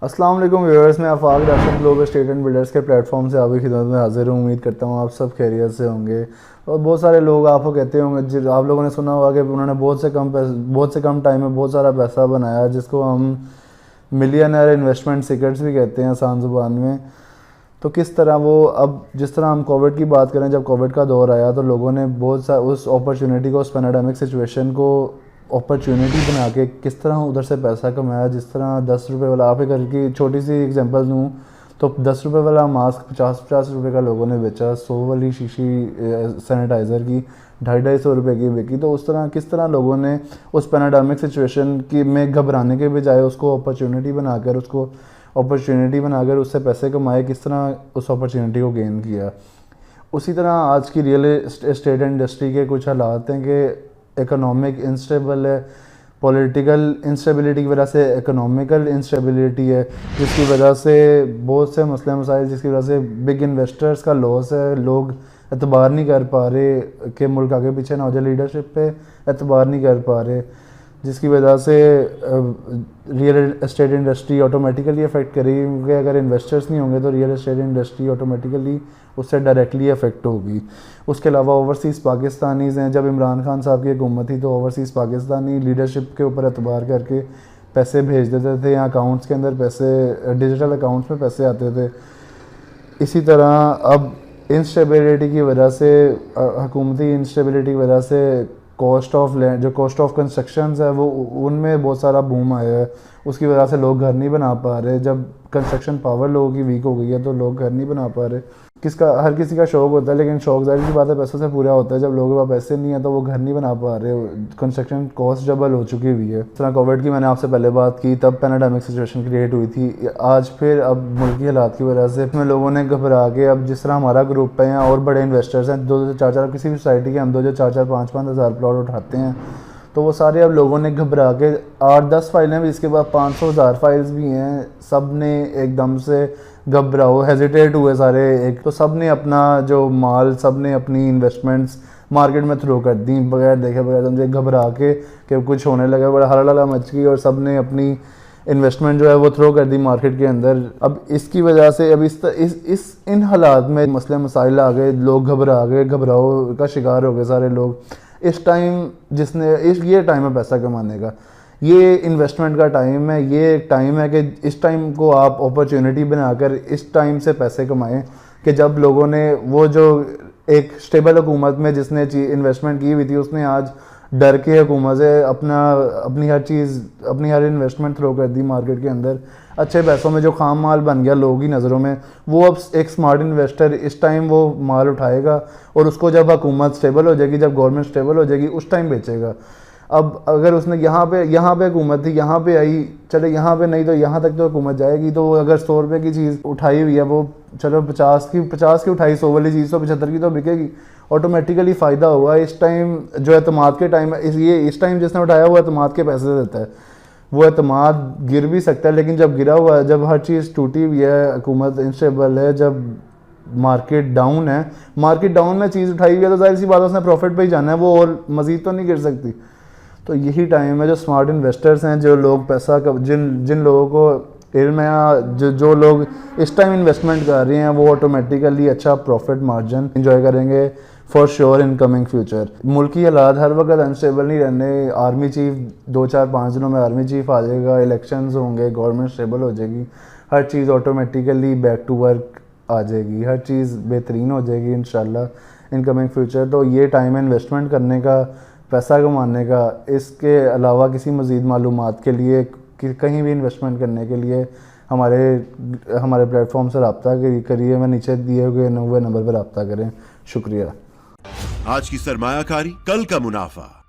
अस्सलाम वालेकुम व्यूअर्स, मैं Aafaq Rashid global state and builders के प्लेटफॉर्म से आपकी खिदमत में हाजिर हूँ। उम्मीद करता हूँ आप सब खैरियत से होंगे। और बहुत सारे लोग आपको कहते होंगे, आप लोगों ने सुना होगा कि उन्होंने बहुत से कम टाइम में बहुत सारा पैसा बनाया, जिसको हम मिलियनर इन्वेस्टमेंट सीक्रेट्स भी कहते हैं आसान ज़ुबान में। तो किस तरह वो, अब जिस तरह हम कोविड की बात करें, जब कोविड का दौर आया तो लोगों ने बहुत सा उस अपॉर्चुनिटी को, उस पैंडेमिक सिचुएशन को अपॉर्चुनिटी बना के किस तरह उधर से पैसा कमाया। जिस तरह 10 रुपये वाला, आप एक घर की छोटी सी एग्जांपल दूँ तो 10 रुपये वाला मास्क 50-50 रुपये का लोगों ने बेचा, 100 वाली शीशी सैनिटाइज़र की 250-250 रुपये की बिकी। तो उस तरह किस तरह लोगों ने उस पैंडेमिक सिचुएशन की में घबराने के बजाय उसको अपॉर्चुनिटी बनाकर उससे पैसे कमाए, किस तरह उस अपॉर्चुनिटी को गेन किया। उसी तरह आज की रियल एस्टेट इंडस्ट्री के कुछ हालात हैं कि इकोनॉमिक इंस्टेबल है, पॉलिटिकल इंस्टेबिलिटी की वजह से इकोनॉमिकल इंस्टेबिलिटी है, जिसकी वजह से बहुत से मसले मसाइल, जिसकी वजह से बिग इन्वेस्टर्स का लॉस है। लोग एतबार नहीं कर पा रहे कि मुल्क आगे पीछे ना हो जाए, लीडरशिप पे एतबार नहीं कर पा रहे, जिसकी वजह से real estate industry automatically affect करेगी, क्योंकि अगर इन्वेस्टर्स नहीं होंगे तो रियल एस्टेट इंडस्ट्री ऑटोमेटिकली उससे डायरेक्टली अफेक्ट होगी। उसके अलावा ओवरसीज़ पाकिस्तानीज़ हैं, जब इमरान खान साहब की हुकूमत थी तो ओवरसीज़ पाकिस्तानी लीडरशिप के ऊपर एतबार करके पैसे भेज देते थे, या अकाउंट्स के अंदर पैसे, डिजिटल अकाउंट्स में पैसे आते थे। इसी तरह अब इंस्टेबिलिटी की वजह से, हुकूमती इंस्टेबिलिटी की वजह से कॉस्ट ऑफ लैंड, जो कॉस्ट ऑफ कंस्ट्रक्शंस है वो, उनमें बहुत सारा बूम आया है। उसकी वजह से लोग घर नहीं बना पा रहे। जब कंस्ट्रक्शन पावर लोगों की वीक हो गई है तो लोग घर नहीं बना पा रहे। हर किसी का शौक़ होता है, लेकिन शौक़ ज़ाहिर सी बात है पैसों से पूरा होता है। जब लोगों के पास पैसे नहीं है तो वो घर नहीं बना पा रहे, कंस्ट्रक्शन कॉस्ट डबल हो चुकी हुई है। इस तरह कोविड की मैंने आपसे पहले बात की, तब पैंडेमिक सिचुएशन क्रिएट हुई थी। आज फिर अब मुल्की हालात की वजह से में लोगों ने घबरा के, अब जिस तरह हमारा ग्रुप है या और बड़े इन्वेस्टर्स हैं, 2-4 किसी भी सोसाइटी के हम 2-4 5-5 हज़ार प्लॉट उठाते हैं, तो वो सारे अब लोगों ने घबरा के 8-10 फाइलें भी, इसके बाद 500-1000 फाइल्स भी हैं, सब ने एकदम से घबराओ, हेजिटेट हुए सारे। एक तो सब ने अपना जो माल, सब ने अपनी इन्वेस्टमेंट्स मार्केट में थ्रो कर दी बगैर देखे, बगैर समझे, घबरा के कि कुछ होने लगा, बड़ा हल्ला मच गई और सब ने अपनी इन्वेस्टमेंट जो है वो थ्रो कर दी मार्केट के अंदर। अब इसकी वजह से अब इन हालात में मसले मसाइल आ गए, लोग घबरा गए, घबराओ का शिकार हो गए सारे लोग। इस टाइम ये टाइम है पैसा कमाने का, ये इन्वेस्टमेंट का टाइम है। ये एक टाइम है कि इस टाइम को आप अपॉर्चुनिटी बनाकर इस टाइम से पैसे कमाएं, कि जब लोगों ने वो जो एक स्टेबल हुकूमत में जिसने इन्वेस्टमेंट की हुई थी, उसने आज डर के हुकूमत से अपनी हर इन्वेस्टमेंट थ्रो कर दी मार्केट के अंदर। अच्छे पैसों में जो खाम माल बन गया लोगों की नज़रों में, वो अब एक स्मार्ट इन्वेस्टर इस टाइम वो माल उठाएगा और उसको जब हुकूमत स्टेबल हो जाएगी, जब गवर्नमेंट स्टेबल हो जाएगी, उस टाइम बेचेगा। अब अगर उसने यहाँ पे हुकूमत थी, यहाँ पे आई, चले यहाँ पे नहीं तो यहाँ तक तो हुकूमत जाएगी। तो अगर 100 रुपये की चीज़ उठाई हुई है, वो चलो 50 की उठाई, 100 वाली चीज़ तो 75 की तो बिकेगी, ऑटोमेटिकली फ़ायदा हुआ। इस टाइम जो एतमाद के टाइम है, इस टाइम जिसने उठाया वो एतमाद के पैसे देता है। वो एतमाद गिर भी सकता है, लेकिन जब गिरा हुआ है, जब हर चीज़ टूटी हुई है, हुकूमत इंस्टेबल है, जब मार्केट डाउन में चीज़ उठाई हुई है, तो जाहिर सी बात है उसने प्रॉफिट पे ही जाना है, वो और मज़ीद तो नहीं गिर सकती। तो यही टाइम है, जो स्मार्ट इन्वेस्टर्स हैं, जो लोग पैसा का, जिन लोगों को इल्म है, या जो लोग इस टाइम इन्वेस्टमेंट कर रहे हैं, वो ऑटोमेटिकली अच्छा प्रॉफिट मार्जिन इंजॉय करेंगे for sure in coming future. मुल्की हालात हर वक्त अनस्टेबल नहीं रहने। आर्मी चीफ 2-4-5 दिनों में आर्मी चीफ आ जाएगा, इलेक्शंस होंगे, गवर्नमेंट स्टेबल हो जाएगी, हर चीज़ ऑटोमेटिकली बैक टू वर्क आ जाएगी, हर चीज़ बेहतरीन हो जाएगी इंशाल्लाह इन कमिंग फ्यूचर। तो ये टाइम है इन्वेस्टमेंट करने का, पैसा कमाने का। इसके अलावा किसी मज़ीद मालूमात के लिए, कहीं भी इन्वेस्टमेंट करने के लिए हमारे प्लेटफॉर्म से रब्ता करिए। मैं नीचे दिए हुए नंबर पर रब्ता करें। शुक्रिया। आज की सरमायाकारी, कल का मुनाफा।